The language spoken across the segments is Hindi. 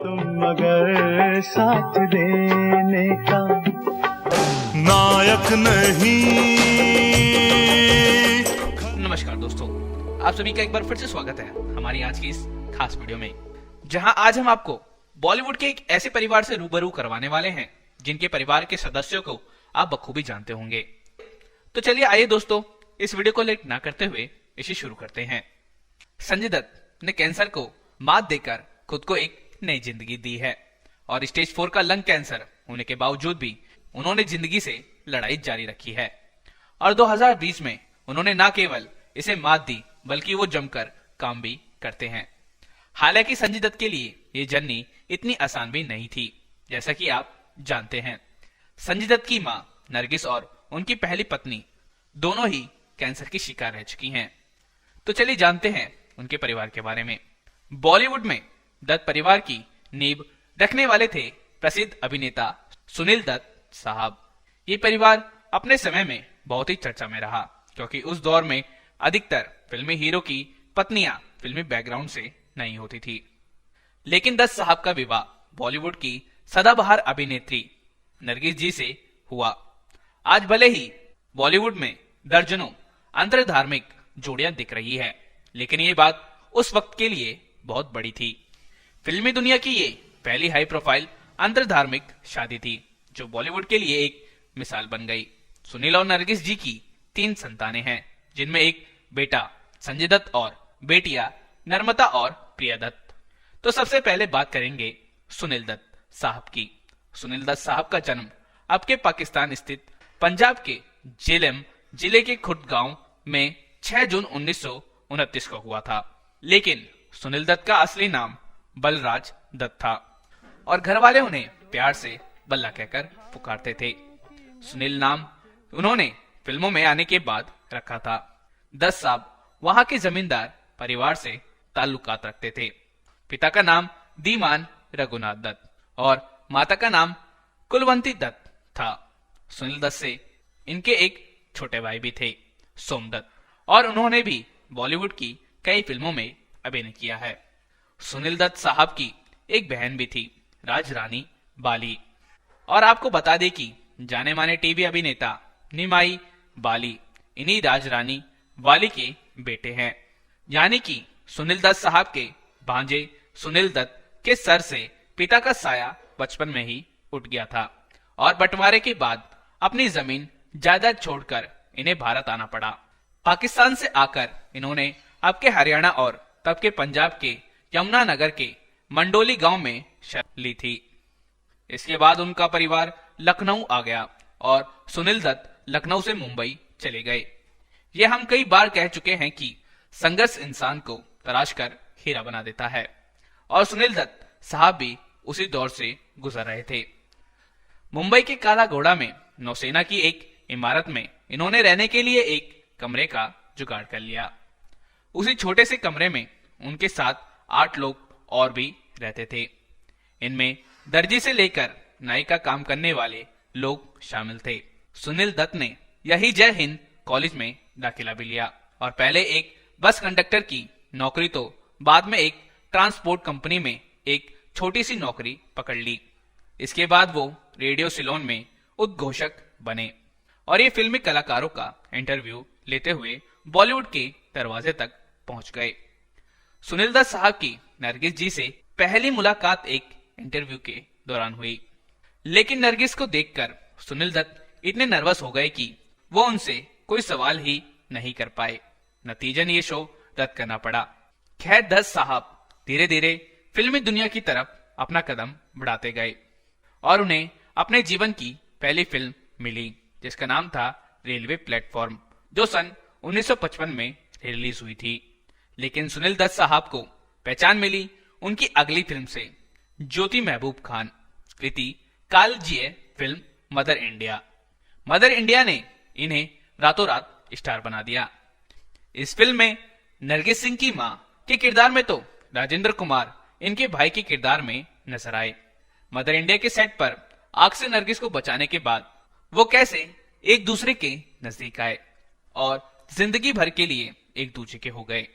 तुम मगर साथ देने का नायक नहीं। नमस्कार दोस्तों, आप सभी का एक बार फिर से स्वागत है हमारी आज की इस खास वीडियो में, जहां आज हम आपको बॉलीवुड के एक ऐसे परिवार से रूबरू करवाने वाले हैं जिनके परिवार के सदस्यों को आप बखूबी जानते होंगे। तो चलिए आइए दोस्तों, इस वीडियो को लेट ना करते हुए इसे शुरू करते हैं। संजय दत्त ने कैंसर को मात देकर खुद को एक नई जिंदगी दी है और स्टेज 4 का लंग कैंसर होने के बावजूद भी उन्होंने जिंदगी से लड़ाई जारी रखी है और 2020 में उन्होंने न केवल इसे मात दी बल्कि वो जमकर काम भी करते हैं। हालांकि संजय दत्त के लिए ये जर्नी इतनी आसान भी नहीं थी। जैसा कि आप जानते हैं, संजय दत्त की मां नरगिस और उनकी पहली पत्नी दोनों ही कैंसर की शिकार रह चुकी हैं। तो चलिए जानते हैं उनके परिवार के बारे में। बॉलीवुड में दत्त परिवार की नींव रखने वाले थे प्रसिद्ध अभिनेता सुनील दत्त साहब। ये परिवार अपने समय में बहुत ही चर्चा में रहा क्योंकि उस दौर में अधिकतर फिल्मी हीरो की पत्नियां फिल्मी बैकग्राउंड से नहीं होती थी। लेकिन दत्त साहब का विवाह बॉलीवुड की सदाबहार अभिनेत्री नरगिस जी से हुआ। आज भले ही बॉलीवुड में दर्जनों अंतरधार्मिक जोड़ियां दिख रही है, लेकिन ये बात उस वक्त के लिए बहुत बड़ी थी। फिल्मी दुनिया की ये पहली हाई प्रोफाइल अंतरधार्मिक शादी थी जो बॉलीवुड के लिए एक मिसाल बन गई। सुनील और नरगिस जी की 3 संतानें हैं, जिनमें एक बेटा संजय दत्त और बेटियां नर्मदा और प्रिया दत्त। तो सबसे पहले बात करेंगे सुनील दत्त साहब की। सुनील दत्त साहब का जन्म आपके पाकिस्तान स्थित पंजाब के जेलम जिले के खुर्द गांव में 6 जून 1929 को हुआ था। लेकिन सुनील दत्त का असली नाम बलराज दत्त था और घर वाले उन्हें प्यार से बल्ला कहकर पुकारते थे। सुनील नाम उन्होंने फिल्मों में आने के बाद रखा था। दत्त साहब वहां के जमींदार परिवार से ताल्लुकात रखते थे। पिता का नाम दीवान रघुनाथ दत्त और माता का नाम कुलवंती दत्त था। सुनील दत्त से इनके एक छोटे भाई भी थे, सोमदत्त, और उन्होंने भी बॉलीवुड की कई फिल्मों में अभिनय किया है। सुनील दत्त साहब की एक बहन भी थी, राजरानी बाली। और आपको बता दें कि जाने माने टीवी अभिनेता निमाई बाली इन्हीं राजरानी बाली के बेटे हैं। यानी कि सुनील दत्त साहब के भांजे सुनील दत्त के सर से पिता का साया बचपन में ही उठ गया था और बंटवारे के बाद अपनी जमीन जायदाद छोड़कर इन्हें भारत आना पड़ा। पाकिस्तान से आकर इन्होंने अब के हरियाणा और तब के पंजाब के यमुनानगर के मंडोली गांव में शरण ली थी। इसके बाद उनका परिवार लखनऊ आ गया और सुनील दत्त लखनऊ से मुंबई चले गए। ये हम कई बार कह चुके हैं कि संघर्ष इंसान को तराश कर हीरा बना देता है और सुनील दत्त साहब भी उसी दौर से गुजर रहे थे। मुंबई के काला घोड़ा में नौसेना की एक इमारत में इन्होंने रहने के लिए एक कमरे का जुगाड़ कर लिया। उसी छोटे से कमरे में उनके साथ 8 लोग और भी रहते थे। इनमें दर्जी से लेकर नाई का काम करने वाले लोग शामिल थे। सुनील दत्त ने यही जय हिंद कॉलेज में दाखिला भी लिया और पहले एक बस कंडक्टर की नौकरी तो बाद में एक ट्रांसपोर्ट कंपनी में एक छोटी सी नौकरी पकड़ ली। इसके बाद वो रेडियो सिलोन में उद्घोषक बने और ये फिल्मी कलाकारों का इंटरव्यू लेते हुए बॉलीवुड के दरवाजे तक पहुंच गए। सुनील दत्त साहब की नरगिस जी से पहली मुलाकात एक इंटरव्यू के दौरान हुई, लेकिन नरगिस को देखकर सुनील दत्त इतने नर्वस हो गए कि वो उनसे कोई सवाल ही नहीं कर पाए। नतीजन ये शो रद्द करना पड़ा। खैर, दत्त साहब धीरे धीरे फिल्मी दुनिया की तरफ अपना कदम बढ़ाते गए और उन्हें अपने जीवन की पहली फिल्म मिली जिसका नाम था रेलवे प्लेटफॉर्म, जो सन 1955 में रिलीज हुई थी। लेकिन सुनील दत्त साहब को पहचान मिली उनकी अगली फिल्म से, ज्योति महबूब खान कृति कालजीय film Mother India. Mother India ने इन्हें रातों रात स्टार बना दिया। इस फिल्म में नरगिस सिंह की मां के किरदार में तो राजेंद्र कुमार इनके भाई के किरदार में नजर आए। मदर इंडिया के सेट पर आग से नरगिस को बचाने के बाद वो कैसे एक दूसरे के नजदीक आए और जिंदगी भर के लिए एक दूसरे के हो गए।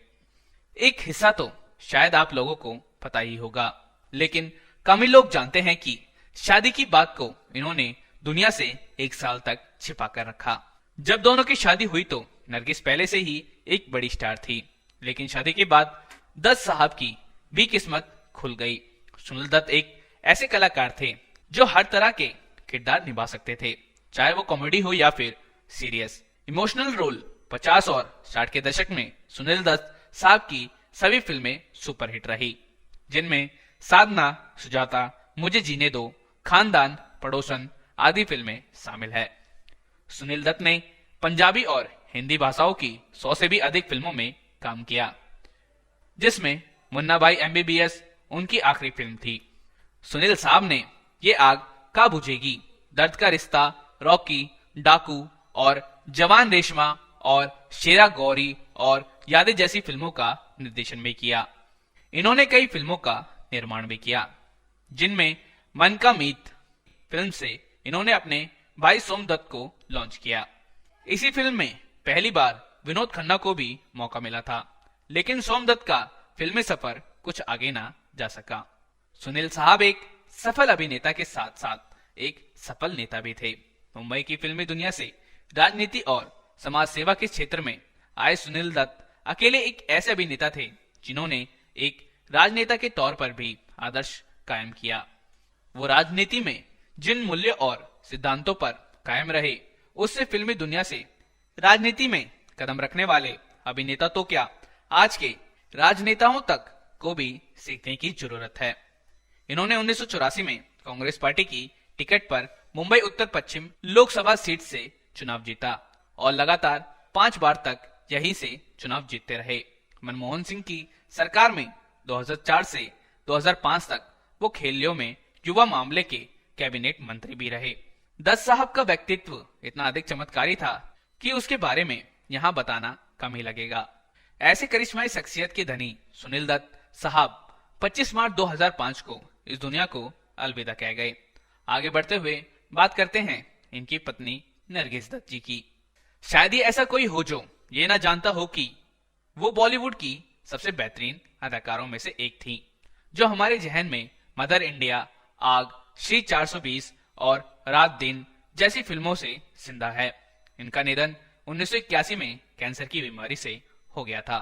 एक हिस्सा तो शायद आप लोगों को पता ही होगा, लेकिन कम ही लोग जानते हैं कि शादी की बात को इन्होंने दुनिया से 1 साल तक छिपा कर रखा। जब दोनों की शादी हुई तो नरगिस पहले से ही एक बड़ी स्टार थी, लेकिन शादी के बाद दत्त साहब की भी किस्मत खुल गई। सुनील दत्त एक ऐसे कलाकार थे जो हर तरह के किरदार निभा सकते थे, चाहे वो कॉमेडी हो या फिर सीरियस। इमोशनल रोल 50 और 60 के दशक में सुनील दत्त साहब की सभी फिल्में सुपरहिट रही, जिनमें साधना, सुजाता, मुझे जीने दो, खानदान, पड़ोसन आदि फिल्में शामिल है। सुनील दत्त ने पंजाबी और हिंदी भाषाओं की 100 से भी अधिक फिल्मों में काम किया, जिसमें मुन्ना भाई MBBS उनकी आखिरी फिल्म थी। सुनील साहब ने ये आग का बुझेगी, दर्द का रिश्ता, रॉकी, डाकू और जवान रेशमा और शेरा गौरी और यादें जैसी फिल्मों का निर्देशन भी किया। इन्होंने कई फिल्मों का निर्माण भी किया, जिनमें मन का मीत फिल्म से इन्होंने अपने भाई सोमदत्त को लॉन्च किया। इसी फिल्म में पहली बार विनोद खन्ना को भी मौका मिला था, लेकिन सोमदत्त का फिल्मी सफर कुछ आगे ना जा सका। सुनील साहब एक सफल अभिनेता के साथ साथ एक सफल नेता भी थे। मुंबई की फिल्मी दुनिया से राजनीति और समाज सेवा के क्षेत्र में आए सुनील दत्त अकेले एक ऐसे अभिनेता थे जिन्होंने एक राजनेता के तौर पर भी आदर्श कायम किया। वो राजनीति में जिन मूल्य और सिद्धांतों पर कायम रहे, उससे फिल्मी दुनिया से राजनीति में कदम रखने वाले अभिनेता तो क्या, आज के राजनेताओं तक को भी सीखने की जरूरत है। इन्होंने 1984 में कांग्रेस पार्टी की टिकट पर मुंबई उत्तर पश्चिम लोकसभा सीट से चुनाव जीता और लगातार 5 बार तक यहीं से चुनाव जीतते रहे। मनमोहन सिंह की सरकार में 2004 से 2005 तक वो खेलियों में युवा मामले के कैबिनेट मंत्री भी रहे। दत्त साहब का व्यक्तित्व इतना अधिक चमत्कारी था कि उसके बारे में यहाँ बताना कम ही लगेगा। ऐसे करिश्माई शख्सियत के धनी सुनील दत्त साहब 25 मार्च 2005 को इस दुनिया को अलविदा कह गए। आगे बढ़ते हुए बात करते हैं इनकी पत्नी नरगिस दत्त जी की। शायद ही ऐसा कोई हो जो ये ना जानता हो कि वो बॉलीवुड की सबसे बेहतरीन अदाकारों में से एक थी, जो हमारे जहन में मदर इंडिया, आग, श्री 420 और रात दिन जैसी फिल्मों से जिंदा है। इनका निधन 1981 में कैंसर की बीमारी से हो गया था।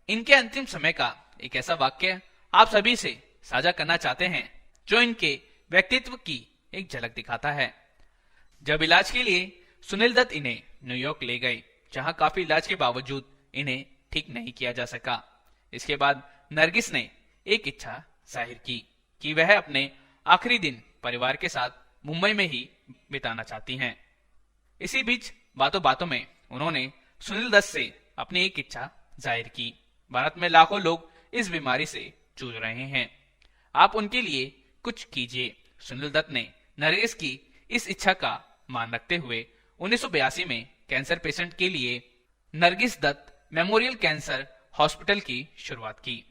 इनके अंतिम समय का एक ऐसा वाक्य आप सभी से साझा करना चाहते हैं जो इनके व्यक्तित्व की एक झलक दिखाता है। जब इलाज के लिए सुनील दत्त इन्हें न्यूयॉर्क ले गए, जहां काफी इलाज के बावजूद इन्हें ठीक नहीं किया जा सका। इसके बाद नरगिस ने एक इच्छा जाहिर की कि वह अपने आखिरी दिन परिवार के साथ मुंबई में ही बिताना चाहती हैं। इसी बीच बातों बातों में उन्होंने सुनील दत्त से अपनी एक इच्छा जाहिर की। भारत में लाखों लोग इस बीमारी से जूझ रहे हैं, आप उनके लिए कुछ कीजिए। सुनील दत्त ने नरगिस की इस इच्छा का मान रखते हुए 1982 में कैंसर पेशेंट के लिए Nargis Dutt memorial cancer hospital की शुरुआत की।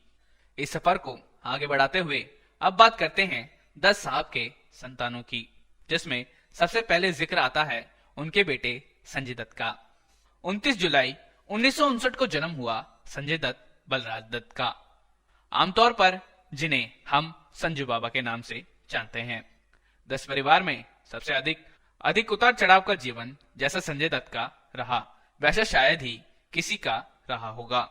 इस सफर को आगे बढ़ाते हुए अब बात करते हैं दत्त साहब के संतानों की, जिसमें सबसे पहले जिक्र आता है उनके बेटे संजय दत्त का। 29 जुलाई 1959 को जन्म हुआ संजय दत्त बलराज दत्त का, आमतौर पर जिन्हें हम संजू बाबा के नाम से जानते हैं। दत्त परिवार में सबसे अधिक उतार चढ़ाव का जीवन जैसा संजय दत्त का रहा, वैसा शायद ही किसी का रहा होगा।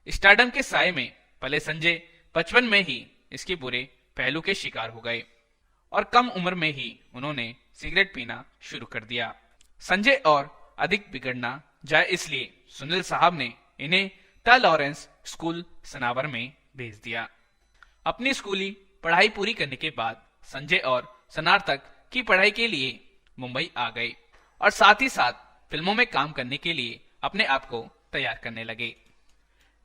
स्टारडम के साये में पले संजय बचपन में ही इसके बुरे पहलू के शिकार हो गए और कम उम्र में ही उन्होंने सिगरेट पीना शुरू कर दिया। संजय और अधिक बिगड़ना जाए इसलिए सुनील साहब ने इन्हें द लॉरेंस स्कूल सनावर में भेज दिया। अपनी स्कूली पढ़ाई पूरी करने के बाद संजय और स्नातक की पढ़ाई के लिए मुंबई आ गए और साथ ही साथ फिल्मों में काम करने के लिए अपने आप को तैयार करने लगे।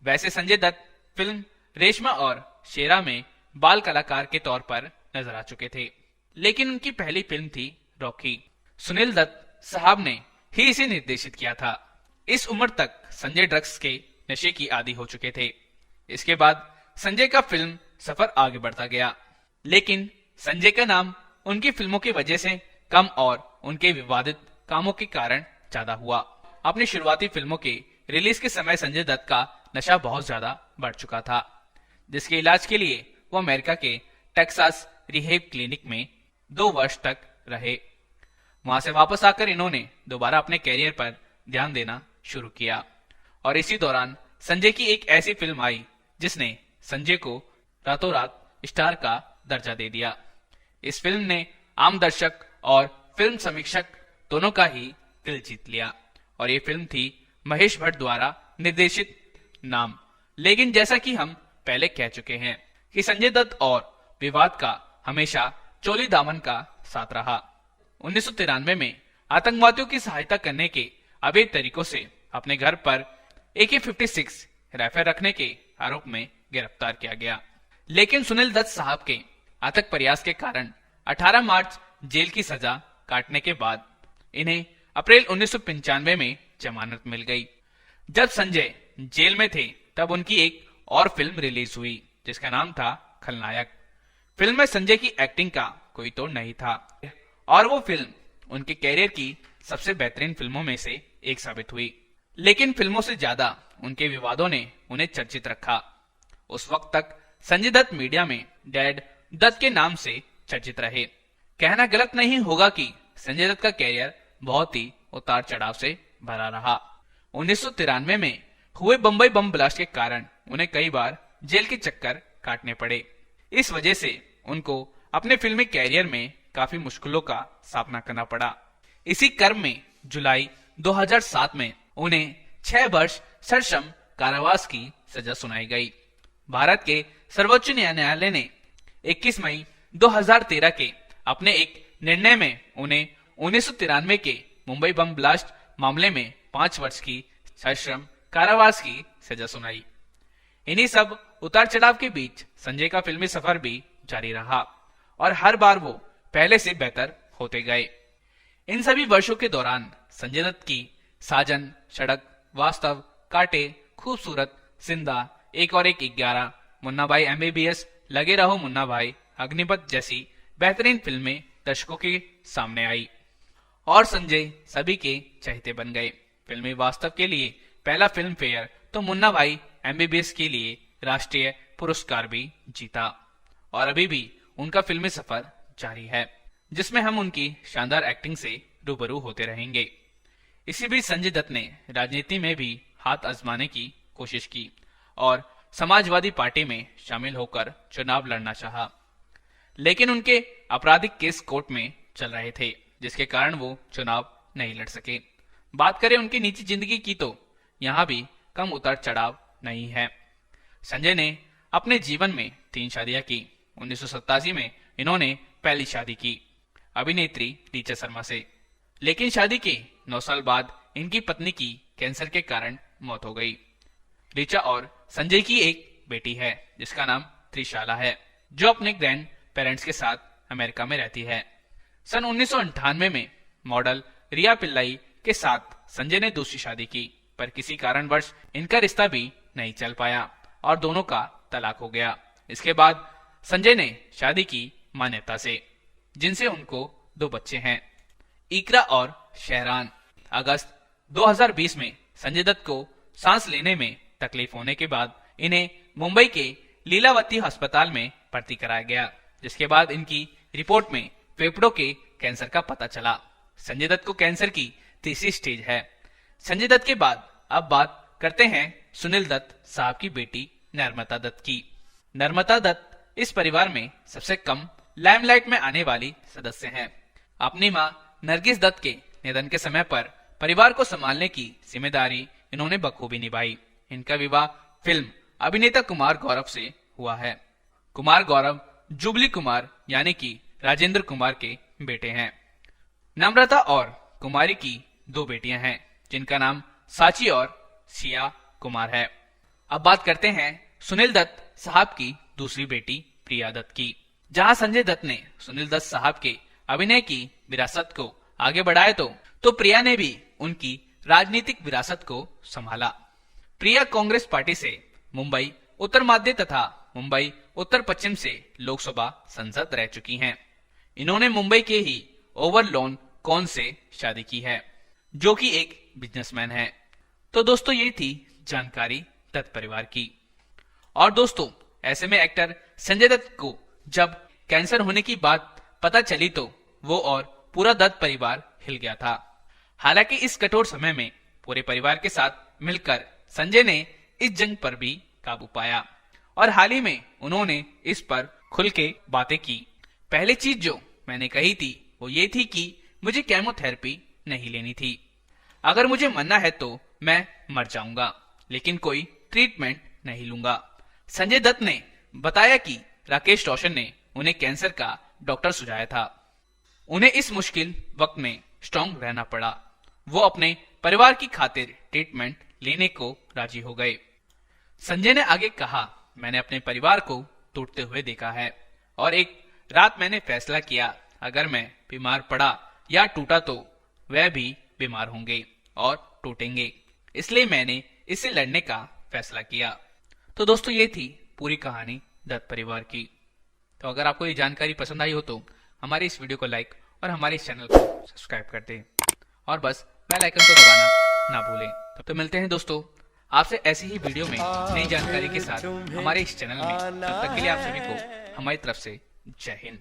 वैसे संजय दत्त फिल्म रेशमा और शेरा में बाल कलाकार के तौर पर नजर आ चुके थे, लेकिन उनकी पहली फिल्म थी रॉकी। सुनील दत्त साहब ने ही इसे निर्देशित किया था। इस उम्र तक संजय ड्रग्स के नशे की आदी हो चुके थे। इसके बाद संजय का फिल्म सफर आगे बढ़ता गया, लेकिन संजय का नाम उनकी फिल्मों की वजह से कम और उनके विवादित कामों के कारण ज्यादा हुआ। अपनी शुरुआती फिल्मों के रिलीज के समय संजय दत्त का नशा बहुत ज्यादा बढ़ चुका था, जिसके इलाज के लिए वो अमेरिका के टेक्सास रिहेब क्लिनिक में 2 वर्ष तक रहे। वहां से वापस आकर इन्होंने दोबारा अपने कैरियर पर ध्यान देना शुरू किया और इसी दौरान संजय की एक ऐसी फिल्म आई जिसने संजय को रातों रात स्टार का दर्जा दे दिया। इस फिल्म ने आम दर्शक और फिल्म समीक्षक दोनों का ही दिल जीत लिया और ये फिल्म थी महेश भट्ट द्वारा निर्देशित नाम। लेकिन जैसा कि हम पहले कह चुके हैं कि संजय दत्त और विवाद का हमेशा चोली दामन का साथ रहा। 1993 में आतंकवादियों की सहायता करने के अवैध तरीकों से अपने घर पर AK-56 राइफल रखने के आरोप में गिरफ्तार किया गया। लेकिन सुनील दत्त साहब के अथक प्रयास के कारण 18 मार्च जेल की सजा काटने के बाद इन्हें अप्रैल 1995 में जमानत मिल गई। जब संजय जेल में थे तब उनकी एक और फिल्म रिलीज हुई जिसका नाम था खलनायक। फिल्म में संजय की एक्टिंग का कोई तोड़ नहीं था और वो फिल्म उनके कैरियर की सबसे बेहतरीन फिल्मों में से एक साबित हुई। लेकिन फिल्मों से ज्यादा उनके विवादों ने उन्हें चर्चित रखा। उस वक्त तक संजय दत्त मीडिया में डैड दत्त के नाम से चर्चित रहे। कहना गलत नहीं होगा कि संजय दत्त का कैरियर बहुत ही उतार चढ़ाव से भरा रहा। 1993 में हुए बम्बई बम ब्लास्ट के कारण उन्हें कई बार जेल के चक्कर काटने पड़े। इस वजह से उनको अपने फिल्मी कैरियर में काफी मुश्किलों का सामना करना पड़ा। इसी क्रम में जुलाई 2007 में उन्हें 6 वर्ष सश्रम कारावास की सजा सुनाई गई। भारत के सर्वोच्च न्यायालय ने 21 मई 2013 के अपने एक निर्णय में उन्हें 1993 के मुंबई बम ब्लास्ट मामले में 5 वर्ष की सश्रम कारावास की सजा सुनाई। इन्हीं सब उतार चढ़ाव के बीच संजय का फिल्मी सफर भी जारी रहा और हर बार वो पहले से बेहतर होते गए। इन सभी वर्षों के दौरान संजय दत्त की साजन, सड़क, वास्तव, कांटे, खूबसूरत, जिंदा, एक और एक 11, मुन्ना भाई MBBS, लगे रहो मुन्ना भाई, अग्निपथ जैसी बेहतरीन फिल्में दर्शकों के सामने आई और संजय सभी के चहेते बन गए। फिल्मी वास्तव के लिए पहला फिल्म फेयर तो मुन्ना भाई MBBS के लिए राष्ट्रीय पुरस्कार भी जीता और अभी भी उनका फिल्मी सफर जारी है जिसमें हम उनकी शानदार एक्टिंग से रूबरू होते रहेंगे। इसी बीच संजय दत्त ने राजनीति में भी हाथ आजमाने की कोशिश की और समाजवादी पार्टी में शामिल होकर चुनाव लड़ना चाहा। लेकिन उनके आपराधिक केस कोर्ट में चल रहे थे जिसके कारण वो चुनाव नहीं लड़ सके। बात करें उनकी निजी जिंदगी की तो यहाँ भी कम उतार चढ़ाव नहीं है। संजय ने अपने जीवन में 3 शादियां की। 1987 में इन्होंने पहली शादी की अभिनेत्री ऋचा शर्मा से, लेकिन शादी के 9 साल बाद इनकी पत्नी की कैंसर के कारण मौत हो गई। ऋचा और संजय की एक बेटी है जिसका नाम त्रिशाला है जो अपने ग्रैंड पेरेंट्स के साथ अमेरिका में रहती है। सन 1998 में मॉडल रिया पिल्लाई के साथ संजय ने दूसरी शादी की पर किसी कारणवश इनका रिश्ता भी नहीं चल पाया और दोनों का तलाक हो गया। इसके बाद संजय ने शादी की मान्यता से जिनसे उनको 2 बच्चे हैं, इकरा और शहरान। अगस्त 2020 में संजय दत्त को सांस लेने में तकलीफ होने के बाद इन्हें मुंबई के लीलावती अस्पताल में भर्ती कराया गया जिसके बाद इनकी रिपोर्ट में फेफड़ों के कैंसर का पता चला। संजय दत्त को कैंसर की 3री स्टेज है। संजय दत्त के बाद अब बात करते हैं सुनील दत्त साहब की बेटी नर्मदा दत्त की। नर्मदा दत्त इस परिवार में सबसे कम लाइमलाइट में आने वाली सदस्य हैं। अपनी मां नरगिस दत्त के निधन के समय पर परिवार को संभालने की जिम्मेदारी इन्होंने बखूबी निभाई। इनका विवाह फिल्म अभिनेता कुमार गौरव से हुआ है। कुमार गौरव जुबली कुमार यानी कि राजेंद्र कुमार के बेटे हैं। नम्रता और कुमारी की 2 बेटियां हैं जिनका नाम साची और सिया कुमार है। अब बात करते हैं सुनील दत्त साहब की दूसरी बेटी प्रिया दत्त की। जहां संजय दत्त ने सुनील दत्त साहब के अभिनय की विरासत को आगे बढ़ाया तो प्रिया ने भी उनकी राजनीतिक विरासत को संभाला। प्रिया कांग्रेस पार्टी से मुंबई उत्तर मध्य तथा मुंबई उत्तर पश्चिम से लोकसभा सांसद रह चुकी हैं। इन्होंने मुंबई के ही ओवरलॉन कॉन से शादी की है जो कि एक बिजनेसमैन है। तो दोस्तों ये थी जानकारी दत्त परिवार की। और दोस्तों ऐसे में एक्टर संजय दत्त को जब कैंसर होने की बात पता चली तो वो और पूरा दत्त परिवार हिल गया था। हालांकि इस कठोर समय में पूरे परिवार के साथ मिलकर संजय ने इस जंग पर भी काबू पाया और हाल ही में उन्होंने इस पर खुल के बातें की। पहली चीज जो मैंने कही थी वो ये थी कि मुझे केमोथेरेपी नहीं लेनी थी। अगर मुझे मरना है तो मैं मर जाऊंगा, लेकिन कोई ट्रीटमेंट नहीं लूंगा। संजय दत्त ने बताया कि राकेश रोशन ने उन्हें कैंसर का डॉक्टर सुझाया था। उन्हें इस मुश्किल वक्त में स्ट्रांग रहना पड़ा। वो अपने परिवार की खातिर ट्रीटमेंट लेने को राजी हो गए। संजय ने आगे कहा, मैंने अपने परिवार को टूटते हुए देखा है और एक रात मैंने फैसला किया, अगर मैं बीमार पड़ा या टूटा तो वह भी बीमार होंगे और टूटेंगे, इसलिए मैंने इससे लड़ने का फैसला किया। तो दोस्तों ये थी पूरी कहानी दत्त परिवार की। तो अगर आपको ये जानकारी पसंद आई हो तो हमारे इस वीडियो को लाइक और हमारे इस चैनल को सब्सक्राइब कर दें और बस बेल आइकन को दबाना ना भूलें। तब तो मिलते हैं दोस्तों आपसे ऐसी ही वीडियो में नई जानकारी के साथ हमारे इस चैनल में। तब तक के लिए आप सभी को हमारी तरफ से जय हिंद।